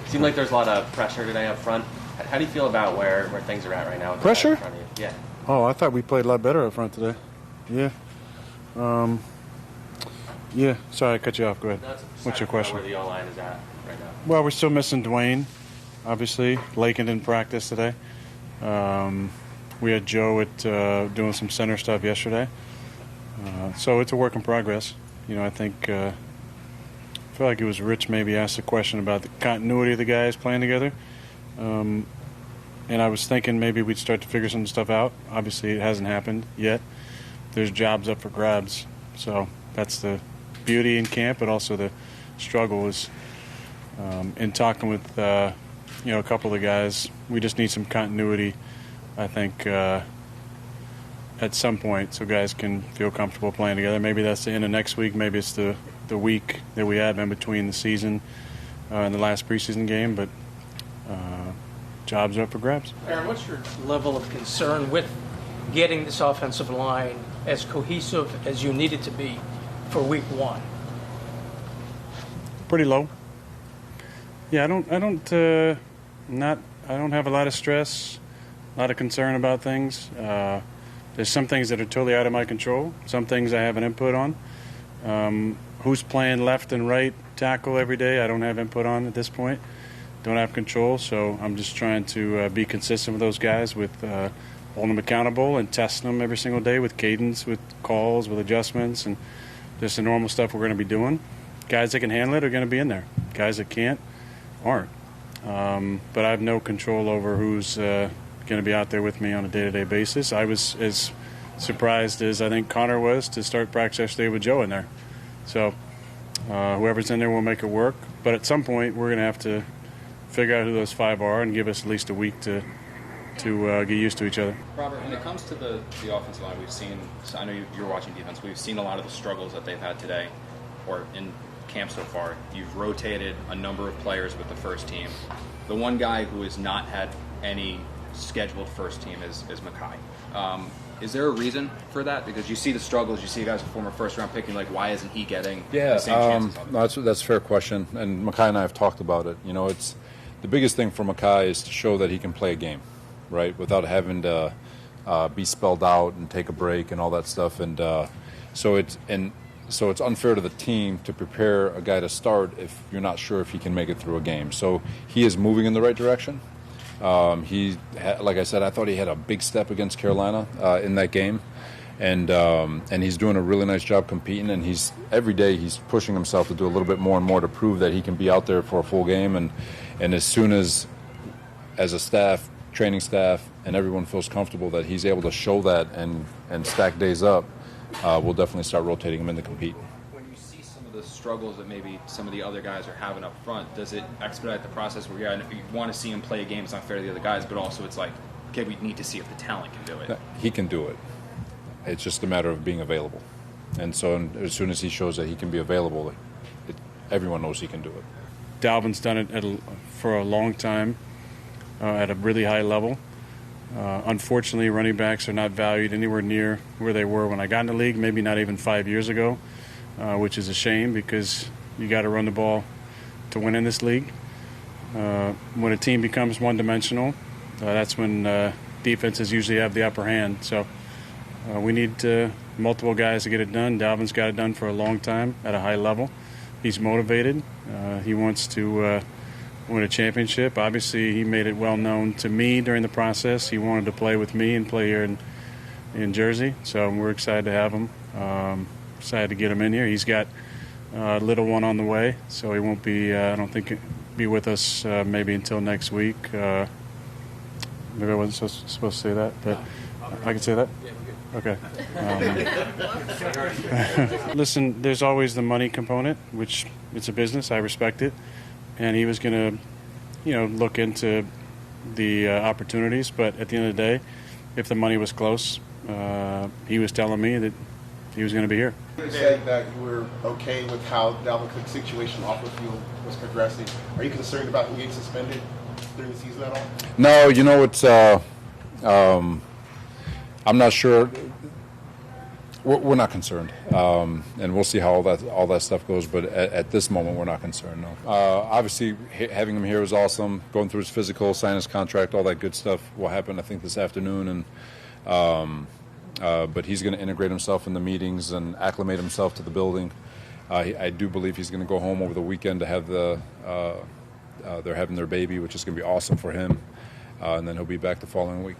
Seemed like there's a lot of pressure today up front. How do you feel about where things are at right now? Pressure? In front of you? Yeah. Oh, I thought we played a lot better up front today. Yeah. Yeah. Sorry, I cut you off. Go ahead. No, What's your question? Where the O-line is at right now? Well, we're still missing Dwayne, obviously. Lakin didn't practice today. We had Joe doing some center stuff yesterday. So it's a work in progress. You know, I think I feel like it was Rich maybe asked a question about the continuity of the guys playing together. And I was thinking maybe we'd start to figure some stuff out. Obviously, it hasn't happened yet. There's jobs up for grabs. So that's the beauty in camp, but also the struggle is in talking with a couple of the guys. We just need some continuity, I think, at some point so guys can feel comfortable playing together. Maybe that's the end of next week. Maybe it's the week that we have in between the season and the last preseason game. But jobs are up for grabs. Aaron, what's your level of concern with getting this offensive line as cohesive as you need it to be for week one? Pretty low. Yeah, I don't have a lot of stress, a lot of concern about things. There's some things that are totally out of my control. Some things I have an input on. Who's playing left and right tackle every day, I don't have input on at this point. Don't have control, so I'm just trying to be consistent with those guys, with holding them accountable and testing them every single day with cadence, with calls, with adjustments, and just the normal stuff we're going to be doing. Guys that can handle it are going to be in there. Guys that can't aren't. But I have no control over who's going to be out there with me on a day-to-day basis. I was as surprised as I think Connor was to start practice yesterday with Joe in there. So whoever's in there will make it work. But at some point, we're going to have to figure out who those five are and give us at least a week to get used to each other. Robert, when it comes to the offensive line, we've seen, I know you're watching defense, we've seen a lot of the struggles that they've had today or in camp so far. You've rotated a number of players with the first team. The one guy who has not had any scheduled first team is Makai. Is there a reason for that? Because you see the struggles, you see guys with former first-round picking, like why isn't he getting the same chances? No, that's a fair question, and Makai and I have talked about it. You know, it's the biggest thing for Makai is to show that he can play a game, right, without having to be spelled out and take a break and all that stuff. And so it's unfair to the team to prepare a guy to start if you're not sure if he can make it through a game. So he is moving in the right direction. Like I said, I thought he had a big step against Carolina in that game, and he's doing a really nice job competing. And every day he's pushing himself to do a little bit more and more to prove that he can be out there for a full game. And as soon as a staff, training staff, and everyone feels comfortable that he's able to show that and stack days up, we'll definitely start rotating him in to compete. When you see some of the struggles that maybe some of the other guys are having up front, does it expedite the process where if you want to see him play a game, it's not fair to the other guys, but also it's like, okay, we need to see if the talent can do it. He can do it. It's just a matter of being available. And so as soon as he shows that he can be available, everyone knows he can do it. Dalvin's done it for a long time at a really high level. Unfortunately, running backs are not valued anywhere near where they were when I got in the league, maybe not even 5 years ago, which is a shame because you got to run the ball to win in this league. When a team becomes one-dimensional, that's when defenses usually have the upper hand. So we need multiple guys to get it done. Dalvin's got it done for a long time at a high level. He's motivated. He wants to win a championship. Obviously, he made it well known to me during the process. He wanted to play with me and play here in Jersey. So we're excited to have him. Excited to get him in here. He's got a little one on the way, so he won't be, I don't think, be with us maybe until next week. Maybe I wasn't supposed to say that, but I can say that? Okay. Listen, there's always the money component, which it's a business. I respect it. And he was going to, look into the opportunities. But at the end of the day, if the money was close, he was telling me that he was going to be here. You said that you were okay with how Dalvin Cook's situation off the field was progressing. Are you concerned about him getting suspended during the season at all? No, it's I'm not sure. We're not concerned, and we'll see how all that stuff goes. But at this moment, we're not concerned. No. Obviously, having him here was awesome. Going through his physical, signing his contract, all that good stuff will happen, I think, this afternoon. And but he's going to integrate himself in the meetings and acclimate himself to the building. I do believe he's going to go home over the weekend to have they're having their baby, which is going to be awesome for him. And then he'll be back the following week.